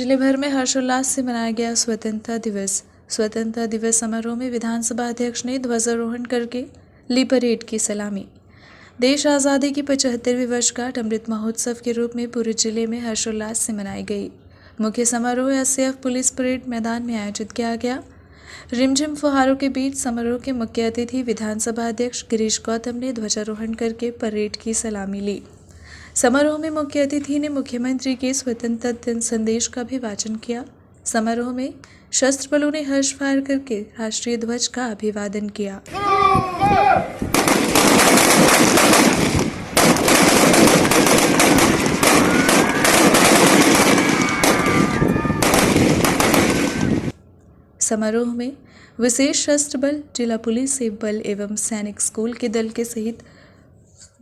जिले भर में हर्षोल्लास से मनाया गया स्वतंत्रता दिवस। स्वतंत्रता दिवस समारोह में विधानसभा अध्यक्ष ने ध्वजारोहण करके ली परेड की सलामी। देश आज़ादी की 75वीं वर्षगांठ अमृत महोत्सव के रूप में पूरे जिले में हर्षोल्लास से मनाई गई। मुख्य समारोह एसएएफ पुलिस परेड मैदान में आयोजित किया गया। रिमझिम फुहारों के बीच समारोह के मुख्य अतिथि विधानसभा अध्यक्ष गिरीश गौतम ने ध्वजारोहण करके परेड की सलामी ली। समारोह में मुख्य अतिथि ने मुख्यमंत्री के स्वतंत्रता दिन संदेश का भी वाचन किया। समारोह में सशस्त्र बलों ने हर्ष फायर करके राष्ट्रीय ध्वज का अभिवादन किया। समारोह में विशेष सशस्त्र बल, जिला पुलिस सेवा बल एवं सैनिक स्कूल के दल के सहित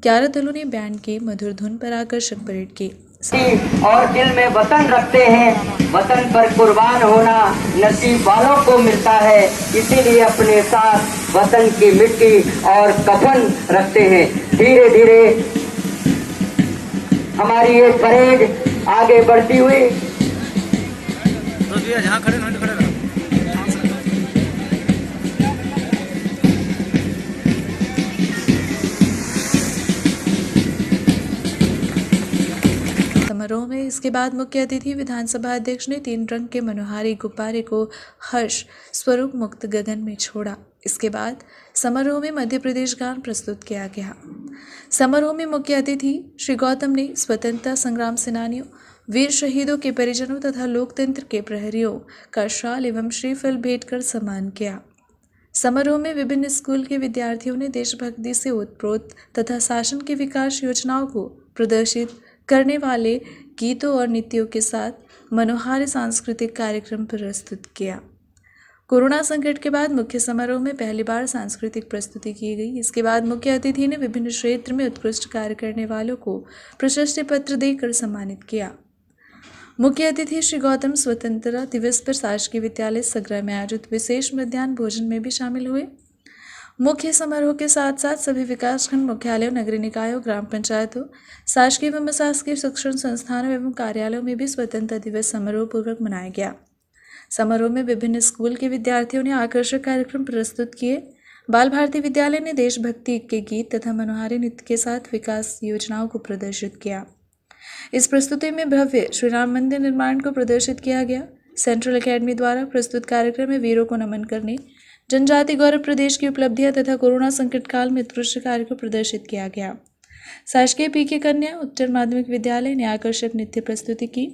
11 दलों ने बैंड की मधुर धुन पर आकर्षक परेड की। और दिल में वतन रखते हैं, वतन पर कुर्बान होना नसीब वालों को मिलता है, इसीलिए अपने साथ वतन की मिट्टी और कफन रखते हैं। धीरे धीरे हमारी ये परेड आगे बढ़ती हुई जहाँ खड़े रहो। समारोह में इसके बाद मुख्य अतिथि विधानसभा अध्यक्ष ने 3 रंग के मनोहारी गुब्बारे को हर्ष स्वरूप मुक्त गगन में छोड़ा। इसके बाद समारोह में मध्य प्रदेश गान प्रस्तुत किया गया। समारोह में मुख्य अतिथि श्री गौतम ने स्वतंत्रता संग्राम सेनानियों, वीर शहीदों के परिजनों तथा लोकतंत्र के प्रहरियों का शाल एवं श्रीफल भेंट कर सम्मान किया। समारोह में विभिन्न स्कूल के विद्यार्थियों ने देशभक्ति से ओतप्रोत तथा शासन की विकास योजनाओं को प्रदर्शित करने वाले गीतों और नृत्यों के साथ मनोहारी सांस्कृतिक कार्यक्रम प्रस्तुत किया। कोरोना संकट के बाद मुख्य समारोह में पहली बार सांस्कृतिक प्रस्तुति की गई। इसके बाद मुख्य अतिथि ने विभिन्न क्षेत्र में उत्कृष्ट कार्य करने वालों को प्रशस्ति पत्र देकर सम्मानित किया। मुख्य अतिथि श्री गौतम स्वतंत्रता दिवस पर शासकीय विद्यालय सगरा में आयोजित विशेष मध्याह्न भोजन में भी शामिल हुए। मुख्य समारोह के साथ साथ सभी विकासखंड मुख्यालयों, नगरीय निकायों, ग्राम पंचायतों, शासकीय एवं अशासकीय शिक्षण संस्थानों एवं कार्यालयों में भी स्वतंत्रता दिवस समारोह पूर्वक मनाया गया। समारोह में विभिन्न स्कूल के विद्यार्थियों ने आकर्षक कार्यक्रम प्रस्तुत किए। बाल भारती विद्यालय ने देशभक्ति के गीत तथा मनोहारी नृत्य के साथ विकास योजनाओं को प्रदर्शित किया। इस प्रस्तुति में भव्य श्री राम मंदिर निर्माण को प्रदर्शित किया गया। सेंट्रल एकेडमी द्वारा प्रस्तुत कार्यक्रम में वीरों को नमन करने, जनजाति गौरव प्रदेश की उपलब्धियां तथा कोरोना संकट काल में उत्कृष्ट कार्य को प्रदर्शित किया गया। शासकीय पीके कन्या उच्च माध्यमिक विद्यालय ने आकर्षक नृत्य प्रस्तुति की।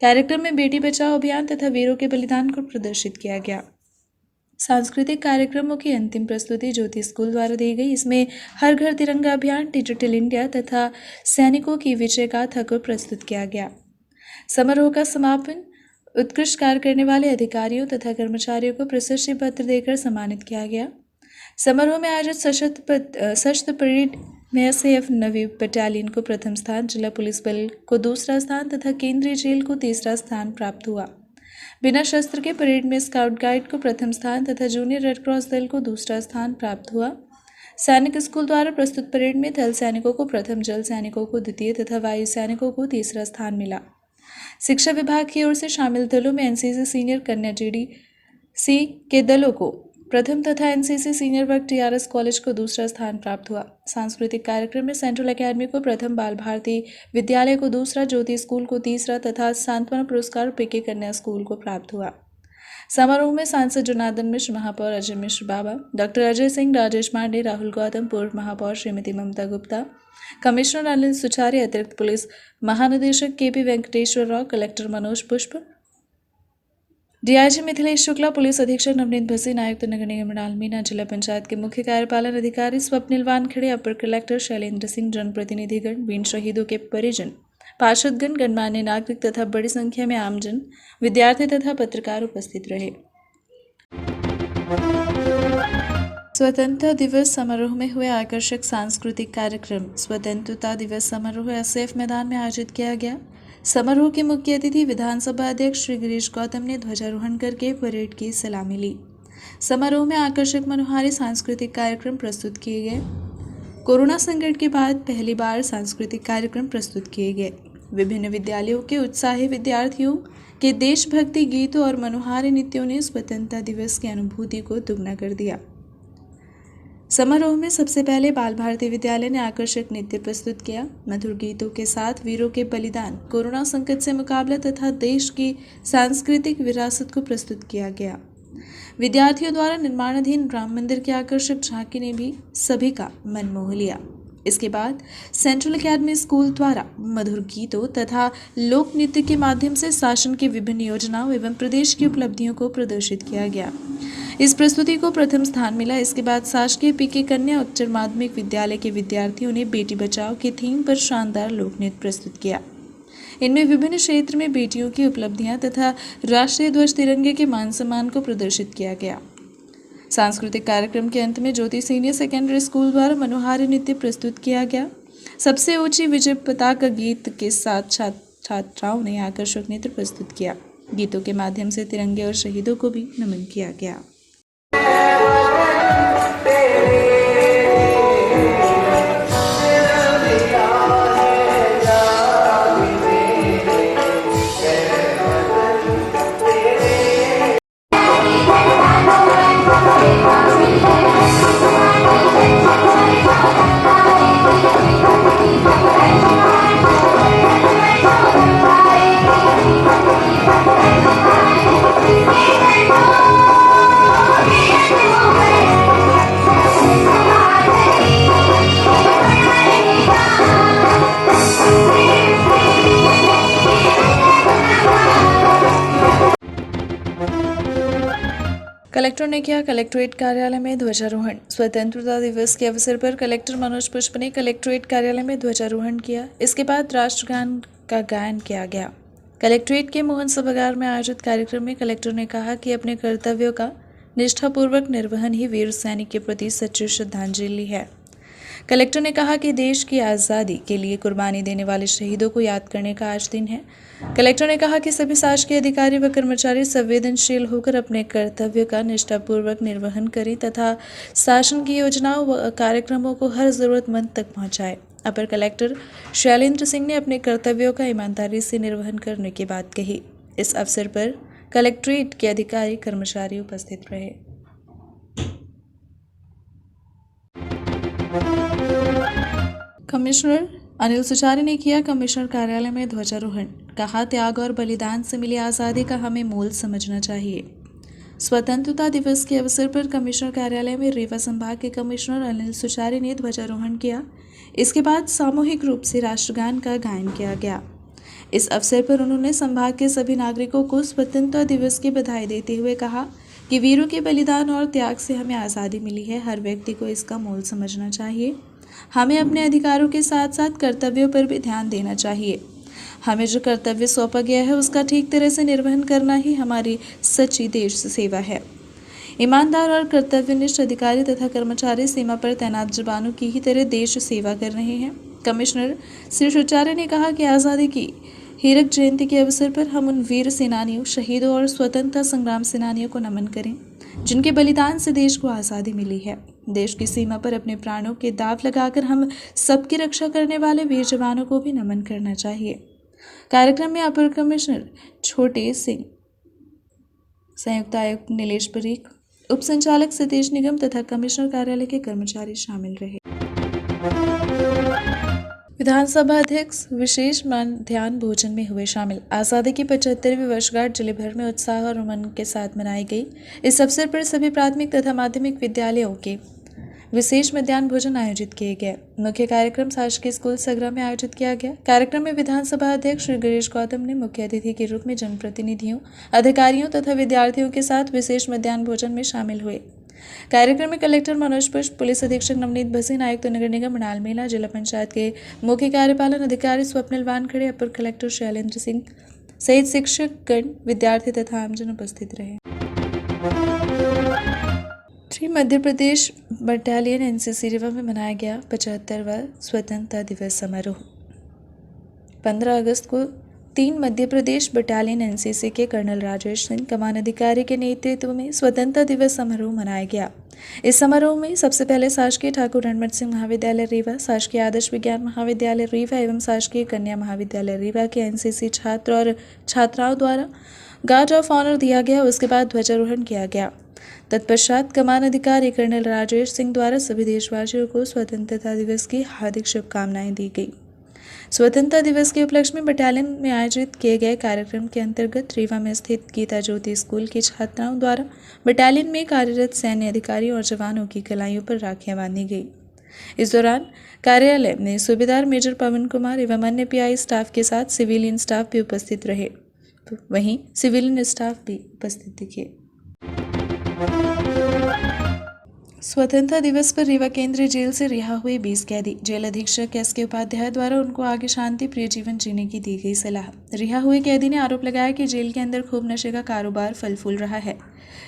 कार्यक्रम में बेटी बचाओ अभियान तथा वीरों के बलिदान को प्रदर्शित किया गया। सांस्कृतिक कार्यक्रमों की अंतिम प्रस्तुति ज्योति स्कूल द्वारा दी गई। इसमें हर घर तिरंगा अभियान, डिजिटल इंडिया तथा सैनिकों की विजय गाथा को प्रस्तुत किया गया। समारोह का समापन उत्कृष्ट कार्य करने वाले अधिकारियों तथा कर्मचारियों को प्रशस्ति पत्र देकर सम्मानित किया गया। समारोह में आयोजित सशस्त्र परेड में एसएएफ नवी बटालियन को प्रथम स्थान, जिला पुलिस बल को दूसरा स्थान तथा केंद्रीय जेल को तीसरा स्थान प्राप्त हुआ। बिना शस्त्र के परेड में स्काउट गाइड को प्रथम स्थान तथा जूनियर रेड क्रॉस दल को दूसरा स्थान प्राप्त हुआ। सैनिक स्कूल द्वारा प्रस्तुत परेड में थल सैनिकों को प्रथम, जल सैनिकों को द्वितीय तथा वायु सैनिकों को तीसरा स्थान मिला। शिक्षा विभाग की ओर से शामिल दलों में एनसीसी सीनियर कन्या जीडीसी के दलों को प्रथम तथा एनसीसी सीनियर वर्ग टीआरएस कॉलेज को दूसरा स्थान प्राप्त हुआ। सांस्कृतिक कार्यक्रम में सेंट्रल एकेडमी को प्रथम, बाल भारती विद्यालय को दूसरा, ज्योति स्कूल को तीसरा तथा सांत्वना पुरस्कार पीके कन्या स्कूल को प्राप्त हुआ। समारोह में सांसद जनार्दन मिश्र, महापौर अजय मिश्र बाबा, डॉक्टर अजय सिंह, राजेश पांडे, राहुल गौतम, पूर्व महापौर श्रीमती ममता गुप्ता, कमिश्नर अनिल सुचारी, अतिरिक्त पुलिस महानिदेशक केपी वेंकटेश्वर राव, कलेक्टर मनोज पुष्प, डीआईजी मिथिलेश शुक्ला, पुलिस अधीक्षक नवनीत भसीन, आयुक्त नगर निगम डालमीना, जिला पंचायत के मुख्य कार्यपालन अधिकारी स्वप्निल वानखेड़े, अपर कलेक्टर शैलेंद्र सिंह, जनप्रतिनिधिगण, वीर शहीदों के परिजन, पार्षदगण, गणमान्य नागरिक तथा बड़ी संख्या में आमजन, विद्यार्थी तथा पत्रकार उपस्थित रहे। स्वतंत्रता दिवस समारोह में हुए आकर्षक सांस्कृतिक कार्यक्रम। स्वतंत्रता दिवस समारोह एसएएफ मैदान में आयोजित किया गया। समारोह के मुख्य अतिथि विधानसभा अध्यक्ष श्री गिरीश गौतम ने ध्वजारोहण करके परेड की सलामी ली। समारोह में आकर्षक मनोहारी सांस्कृतिक कार्यक्रम प्रस्तुत किए गए। कोरोना संकट के बाद पहली बार सांस्कृतिक कार्यक्रम प्रस्तुत किए गए। विभिन्न विद्यालयों के उत्साही विद्यार्थियों के देशभक्ति गीतों और मनोहारी नृत्यों ने स्वतंत्रता दिवस की अनुभूति को दुगना कर दिया। समारोह में सबसे पहले बाल भारती विद्यालय ने आकर्षक नृत्य प्रस्तुत किया। मधुर गीतों के साथ वीरों के बलिदान, कोरोना संकट से मुकाबला तथा देश की सांस्कृतिक विरासत को प्रस्तुत किया गया। विद्यार्थियों द्वारा निर्माणाधीन राम मंदिर की आकर्षक झांकी ने भी सभी का मन मोह लिया। इसके बाद सेंट्रल एकेडमी स्कूल द्वारा मधुर गीतों तथा लोक नृत्य के माध्यम से शासन की विभिन्न योजनाओं एवं प्रदेश की उपलब्धियों को प्रदर्शित किया गया। इस प्रस्तुति को प्रथम स्थान मिला। इसके बाद शासकीय पीके कन्या उच्च माध्यमिक विद्यालय के विद्यार्थियों ने बेटी बचाओ की थीम पर शानदार लोक नृत्य प्रस्तुत किया। इनमें विभिन्न क्षेत्र में बेटियों की उपलब्धियां तथा राष्ट्रीय ध्वज तिरंगे के मान सम्मान को प्रदर्शित किया गया। सांस्कृतिक कार्यक्रम के अंत में ज्योति सीनियर सेकेंडरी स्कूल द्वारा मनोहारी नृत्य प्रस्तुत किया गया। सबसे ऊंची विजय पताका गीत के साथ छात्राओं ने आकर्षक नृत्य प्रस्तुत किया। गीतों के माध्यम से तिरंगे और शहीदों को भी नमन किया गया। कलेक्टर ने किया कलेक्ट्रेट कार्यालय में ध्वजारोहण। स्वतंत्रता दिवस के अवसर पर कलेक्टर मनोज पुष्प ने कलेक्ट्रेट कार्यालय में ध्वजारोहण किया। इसके बाद राष्ट्रगान का गायन किया गया। कलेक्ट्रेट के मोहन सभागार में आयोजित कार्यक्रम में कलेक्टर ने कहा कि अपने कर्तव्यों का निष्ठापूर्वक निर्वहन ही वीर सैनिक के प्रति सच्ची श्रद्धांजलि है। कलेक्टर ने कहा कि देश की आज़ादी के लिए कुर्बानी देने वाले शहीदों को याद करने का आज दिन है। कलेक्टर ने कहा कि सभी शासकीय अधिकारी व कर्मचारी संवेदनशील होकर अपने कर्तव्य का निष्ठापूर्वक निर्वहन करें तथा शासन की योजनाओं व कार्यक्रमों को हर जरूरतमंद तक पहुंचाएं। अपर कलेक्टर शैलेंद्र सिंह ने अपने कर्तव्यों का ईमानदारी से निर्वहन करने की बात कही। इस अवसर पर कलेक्ट्रेट के अधिकारी कर्मचारी उपस्थित रहे। कमिश्नर अनिल सुचारी ने किया कमिश्नर कार्यालय में ध्वजारोहण। कहा, त्याग और बलिदान से मिली आज़ादी का हमें मूल समझना चाहिए। स्वतंत्रता दिवस के अवसर पर कमिश्नर कार्यालय में रीवा संभाग के कमिश्नर अनिल सुचारी ने ध्वजारोहण किया। इसके बाद सामूहिक रूप से राष्ट्रगान का गायन किया गया। इस अवसर पर उन्होंने संभाग के सभी नागरिकों को स्वतंत्रता दिवस की बधाई देते हुए कहा कि वीरों के बलिदान और त्याग से हमें आज़ादी मिली है। हर व्यक्ति को इसका मूल समझना चाहिए। हमें अपने अधिकारों के साथ साथ कर्तव्यों पर भी ध्यान देना चाहिए। हमें जो कर्तव्य सौंपा गया है उसका ठीक तरह से निर्वहन करना ही हमारी सच्ची देश सेवा है। ईमानदार और कर्तव्यनिष्ठ अधिकारी तथा कर्मचारी सीमा पर तैनात जवानों की ही तरह देश सेवा कर रहे हैं। कमिश्नर श्री सुचारी ने कहा कि आज़ादी की हीरक जयंती के अवसर पर हम उन वीर सेनानियों, शहीदों और स्वतंत्रता संग्राम सेनानियों को नमन करें जिनके बलिदान से देश को आज़ादी मिली है। देश की सीमा पर अपने प्राणों के दाव लगाकर हम सबकी रक्षा करने वाले वीर जवानों को भी नमन करना चाहिए। कार्यक्रम में अपर कमिश्नर छोटे सिंह, संयुक्त आयुक्त नीलेश परीख, उप संचालक सतीश निगम तथा कमिश्नर कार्यालय के कर्मचारी शामिल रहे। विधानसभा अध्यक्ष विशेष ध्यान भोजन में हुए शामिल। आज़ादी की 75वीं वर्षगांठ जिले भर में उत्साह और उमंग के साथ मनाई गई। इस अवसर पर सभी प्राथमिक तथा माध्यमिक विद्यालयों के विशेष मध्याह्न भोजन आयोजित किए गए। मुख्य कार्यक्रम शासकीय स्कूल सगरा में आयोजित किया गया। कार्यक्रम में विधानसभा अध्यक्ष श्री गिरीश गौतम ने मुख्य अतिथि के रूप में जनप्रतिनिधियों, अधिकारियों तथा विद्यार्थियों के साथ विशेष मध्याह्न भोजन में शामिल हुए। कार्यक्रम में कलेक्टर मनोज पुष्प, पुलिस अधीक्षक नवनीत भसीन, आयुक्त नगर निगम मृणाल मेला, जिला पंचायत के मुख्य कार्यपालन अधिकारी स्वप्निल वानखड़े, अपर कलेक्टर शैलेंद्र सिंह सहित शिक्षकगण, विद्यार्थी तथा आमजन उपस्थित रहे। श्री मध्य प्रदेश बटालियन एनसीसी रीवा में मनाया गया 75वां स्वतंत्रता दिवस समारोह। 15 अगस्त को 3 मध्य प्रदेश बटालियन एनसीसी के कर्नल राजेश सिंह कमान अधिकारी के नेतृत्व में स्वतंत्रता दिवस समारोह मनाया गया। इस समारोह में सबसे पहले शासकीय ठाकुर रणमत सिंह महाविद्यालय रीवा, शासकीय आदर्श विज्ञान महाविद्यालय रीवा एवं शासकीय कन्या महाविद्यालय रीवा के एनसीसी छात्र और छात्राओं द्वारा गार्ड ऑफ ऑनर दिया गया। उसके बाद ध्वजारोहण किया गया। तत्पश्चात कमान अधिकारी कर्नल राजेश सिंह द्वारा सभी देशवासियों को स्वतंत्रता दिवस की हार्दिक शुभकामनाएं दी गई। स्वतंत्रता दिवस के उपलक्ष्य में बटालियन में आयोजित किए गए कार्यक्रम के अंतर्गत रीवा में स्थित गीता ज्योति स्कूल की छात्राओं द्वारा बटालियन में कार्यरत सैन्य अधिकारी और जवानों की कलाइयों पर राखियां बांधी गई। इस दौरान कार्यालय में सूबेदार मेजर पवन कुमार एवं अन्य पीआई स्टाफ के साथ सिविलियन स्टाफ भी उपस्थित रहे। वहीं सिविलियन स्टाफ भी उपस्थित दिखे। स्वतंत्रता दिवस पर रीवा केंद्रीय जेल से रिहा हुए 20 कैदी। जेल अधीक्षक एस.के. उपाध्याय द्वारा उनको आगे शांति प्रिय जीवन जीने की दी गई सलाह। रिहा हुए कैदी ने आरोप लगाया कि जेल के अंदर खूब नशे का कारोबार फल फूल रहा है।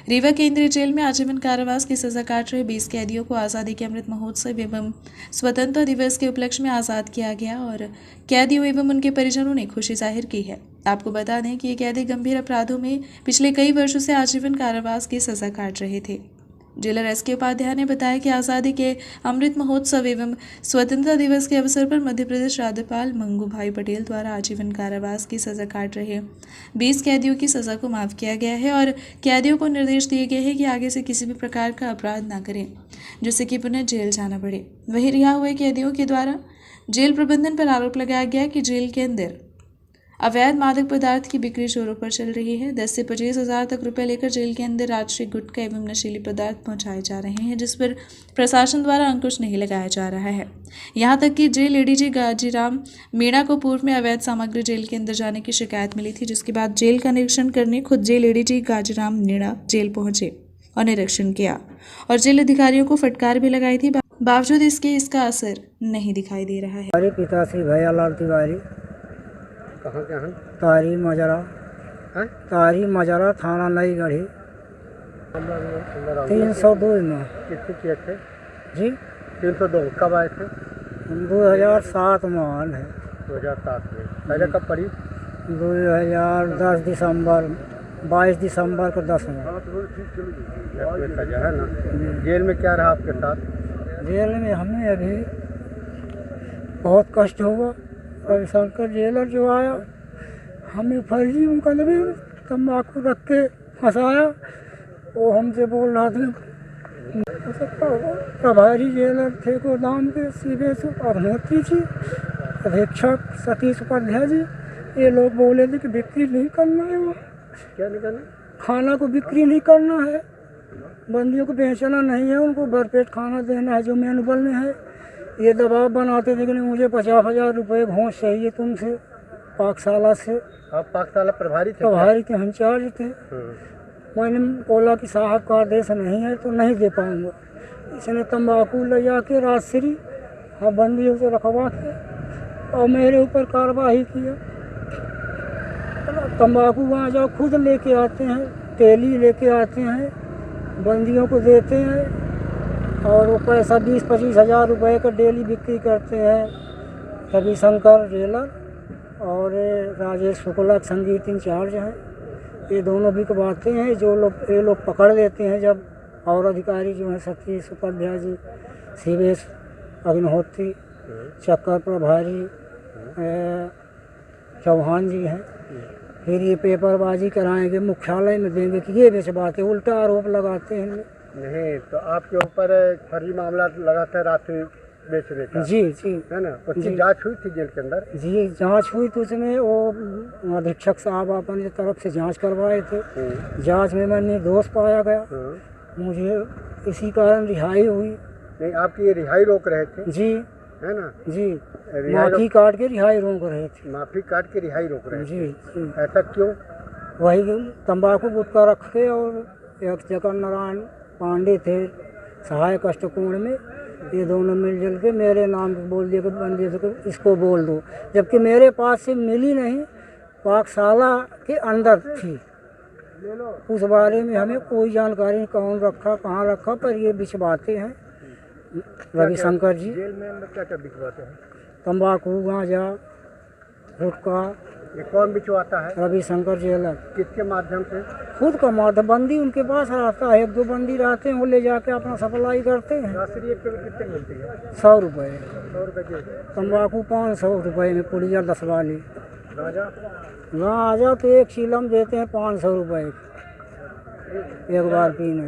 रीवा केंद्रीय जेल में आजीवन कारावास की सजा काट रहे 20 कैदियों को आज़ादी के अमृत महोत्सव एवं स्वतंत्रता दिवस के उपलक्ष्य में आज़ाद किया गया और कैदियों एवं उनके परिजनों ने खुशी जाहिर की है। आपको बता दें कि ये कैदी गंभीर अपराधों में पिछले कई वर्षों से आजीवन कारावास की सजा काट रहे थे। Jailer SK. उपाध्याय ने बताया कि आज़ादी के अमृत महोत्सव एवं स्वतंत्रता दिवस के अवसर पर मध्य प्रदेश राज्यपाल मंगू भाई पटेल द्वारा आजीवन कारावास की सजा काट रहे 20 कैदियों की सजा को माफ़ किया गया है और कैदियों को निर्देश दिए गए हैं कि आगे से किसी भी प्रकार का अपराध न करें जिससे कि पुनः जेल जाना पड़े। वहीं रिहा हुए कैदियों के द्वारा जेल प्रबंधन पर आरोप लगाया गया कि जेल के अंदर अवैध मादक पदार्थ की बिक्री जोरों पर चल रही है। 10 से 25 हज़ार तक रुपए लेकर जेल के अंदर राष्ट्रीय गुटखा एवं नशीले पदार्थ पहुंचाए जा रहे हैं, जिस पर प्रशासन द्वारा अंकुश नहीं लगाया जा रहा है। यहां तक कि जेल एडीजी गाजीराम मीणा को पूर्व में अवैध सामग्री जेल के अंदर जाने की शिकायत मिली थी, जिसके बाद जेल का निरीक्षण करने खुद jail ADG Gajiram Meena jail पहुंचे और निरीक्षण किया और जेल अधिकारियों को फटकार भी लगाई थी। बावजूद इसका असर नहीं दिखाई दे रहा है। हमारे पिता श्री भैयालाल तिवारी कहाँ के हैं? तारी मजरा हैं? तारी मजरा थाना नई गढ़ी 302 में। कितने किए थे? जी 302 कब आए थे? 2007 में आल है। 2007 में। पहले कब पड़ी? 2010 दिसंबर 22 दिसंबर को 10 में। सजा है ना। जेल में क्या रहा आपके साथ? जेल में हमें अभी बहुत कष्ट हुआ। रविशंकर जेलर जो आया हमें फर्जी मुकदमे तम्बाकू रख के फंसाया। वो हमसे बोल रहा था प्रभारी जेलर थे गोदाम के सीधे से अग्निहोत्री जी, अधीक्षक सतीश उपाध्याय जी, ये लोग बोले थे कि बिक्री नहीं करना है। वो क्या नहीं करना? खाना को बिक्री नहीं करना है, बंदियों को बेचना नहीं है, उनको भरपेट खाना देना है जो मैनुअल में है। ये दबाव बनाते थे कि मुझे 50,000 रुपये घूस चाहिए तुमसे पाकशाला से। आप पाकशाला प्रभारी थे? प्रभारी के इंचार्ज थे। मैंने बोला कि साहब का आदेश नहीं है तो नहीं दे पाऊँगा। इसने तंबाकू ले जाके राजश्री हाँ बंदियों से रखवा के और मेरे ऊपर कार्रवाई किया। तंबाकू वहाँ जाओ खुद लेके आते हैं, तेली लेके आते हैं, बंदियों को देते हैं और वो पैसा 20-25 हज़ार रुपये का डेली बिक्री करते हैं। रविशंकर जेलर और राजेश शुक्ला संगीत इंचार्ज हैं, ये दोनों बिकवाते हैं। ये लोग पकड़ लेते हैं जब, और अधिकारी जो हैं सतीश उपाध्याय जी, सीवेश अग्निहोत्री, चक्कर प्रभारी चौहान जी हैं। फिर ये पेपरबाजी कराएंगे, मुख्यालय में देंगे कि ये बेचवाते, उल्टा आरोप लगाते हैं। नहीं तो आपके ऊपर फर्जी मामला लगातार रात्रि बेचने का? जी जी है ना। उसकी जांच हुई थी जेल के अंदर? जी जांच हुई तो उसमें वो अधीक्षक साहब अपनी तरफ से जांच करवाए थे। जांच में मैं निर्दोष पाया गया। मुझे इसी कारण रिहाई हुई। नहीं आपकी ये रिहाई रोक रहे थे? जी है ना। जी माफी काट के रिहाई रोक रहे थे। माफी काट के रिहाई रोक रहे थे? जी ऐसा क्यों? वही तंबाकू गुटखा रख के, और एक जगह नारायण पांडे थे सहायक अष्टकोण में, ये दोनों मिलजुल के मेरे नाम बोल दिया कि बंदे से इसको बोल दो, जबकि मेरे पास से मिली नहीं, पाकशाला के अंदर थी। उस बारे में हमें कोई जानकारी कौन रखा कहाँ रखा, पर ये बिछवाते हैं रविशंकर जी। जेल में क्या क्या बिछवाते हैं? तंबाकू, गांजा, गुटखा, ये कौन बिचवाता है? रविशंकर जेलर। किसके माध्यम से? खुद कमाता, बंदी उनके पास रहता है, 1-2 बंदी रहते हैं, वो ले जाके अपना सप्लाई करते हैं। राशि एक पे कितने मिलती है? 100 रुपये। 100 रुपये की। तम्बाकू 500 रुपये में, पुड़िया 10 वाली। गांजा? गांजा तो एक चीलम देते हैं 500 रुपये एक बार पीने।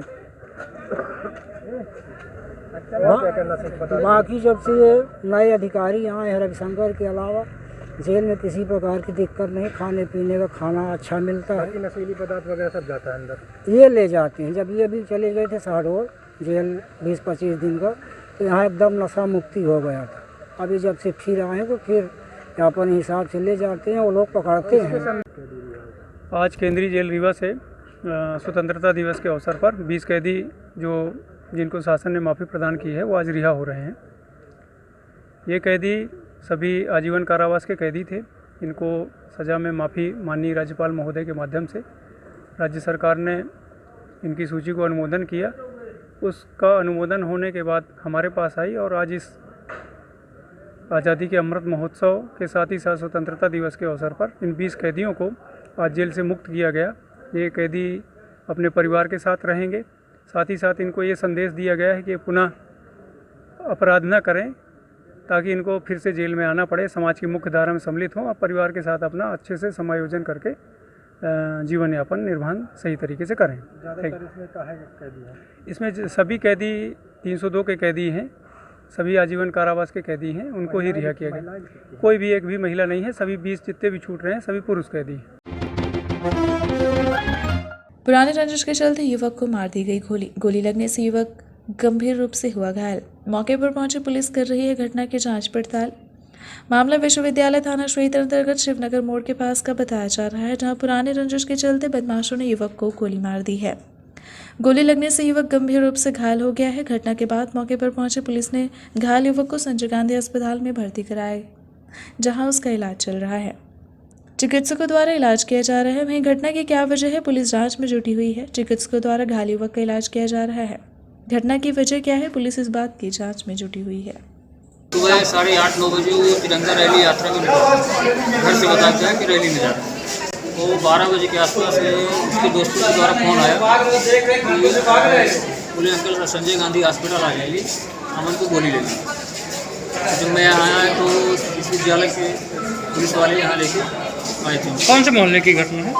और क्या करना चाहिए बता? बाकी जब से ये नए अधिकारी आए हैं रविशंकर के अलावा, जेल में किसी प्रकार की दिक्कत नहीं, खाने पीने का खाना अच्छा मिलता है। बाकी नशीली पदार्थ वगैरह सब जाता है अंदर? ये ले जाते हैं। जब ये भी चले गए थे शहडोल जेल 20-25 दिन का, तो यहाँ एकदम नशा मुक्ति हो गया था। अभी जब से फिर आए तो फिर अपने हिसाब से ले जाते हैं, वो लोग पकड़ते हैं। आज केंद्रीय जेल रीवा से स्वतंत्रता दिवस के अवसर पर 20 कैदी जिनको शासन ने माफ़ी प्रदान की है, वो आज रिहा हो रहे हैं। ये कैदी सभी आजीवन कारावास के कैदी थे। इनको सज़ा में माफ़ी माननीय राज्यपाल महोदय के माध्यम से राज्य सरकार ने इनकी सूची को अनुमोदन किया। उसका अनुमोदन होने के बाद हमारे पास आई और आज इस आज़ादी के अमृत महोत्सव के साथ ही साथ स्वतंत्रता दिवस के अवसर पर इन 20 कैदियों को आज जेल से मुक्त किया गया। ये कैदी अपने परिवार के साथ रहेंगे। साथ ही साथ इनको ये संदेश दिया गया है कि पुनः अपराध न करें, ताकि इनको फिर से जेल में आना पड़े, समाज की मुख्य धारा में सम्मिलित हों और परिवार के साथ अपना अच्छे से समायोजन करके जीवन यापन निर्वहन सही तरीके से करें। इसमें सभी कैदी 302 के कैदी हैं, सभी आजीवन कारावास के कैदी हैं, उनको ही रिहा किया गया। कोई भी एक भी महिला नहीं है, सभी 20 जितने भी छूट रहे हैं सभी पुरुष कैदी हैं। पुराने रंजिश के चलते युवक को मार दी गई गोली लगने से युवक गंभीर रूप से हुआ घायल। मौके पर पहुंची पुलिस कर रही है घटना की जांच पड़ताल। मामला विश्वविद्यालय थाना क्षेत्र अंतर्गत शिवनगर मोड़ के पास का बताया जा रहा है, जहां पुराने रंजिश के चलते बदमाशों ने युवक को गोली मार दी है। गोली लगने से युवक गंभीर रूप से घायल हो गया है। घटना के बाद मौके पर पहुंची पुलिस ने घायल युवक को संजय गांधी अस्पताल में भर्ती कराया, जहां उसका इलाज चल रहा है। चिकित्सकों द्वारा इलाज किया जा रहा है। वहीं घटना की क्या वजह है, पुलिस जांच में जुटी हुई है। चिकित्सकों द्वारा घायल युवक का इलाज किया जा रहा है। घटना की वजह क्या है, पुलिस इस बात की जांच में जुटी हुई है। सुबह 8:30-9 बजे वो तिरंगा रैली यात्रा में निकला, घर से बताया है कि रैली में जा रहा है। तो 12 बजे के आसपास उसके दोस्तों के द्वारा फ़ोन आया, बोले अंकल संजय गांधी हॉस्पिटल आ जाइए, अमन को गोली लगी। जब मैं यहाँ आया तो विश्वविद्यालय के पुलिस वाले यहाँ लेके आए थे। कौन से मोहल्ले की घटना है?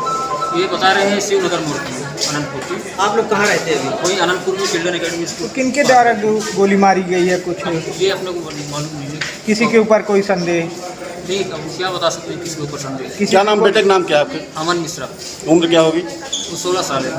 ये बता रहे हैं शिवनगर मोड़ की, अनंतपुर की। आप लोग कहाँ रहते हैं अभी? वही अनंतपुर में चिल्ड्रन अकेडमी स्कूल। किनके द्वारा गोली मारी गई है कुछ? ये अपने को मालूम नहीं है। किसी के ऊपर कोई संदेह? नहीं, अब क्या बता सकते हैं किसके ऊपर संदेह। क्या नाम, बेटे का नाम क्या है आपके? अमन मिश्रा। उम्र क्या होगी? वो 16 साल है।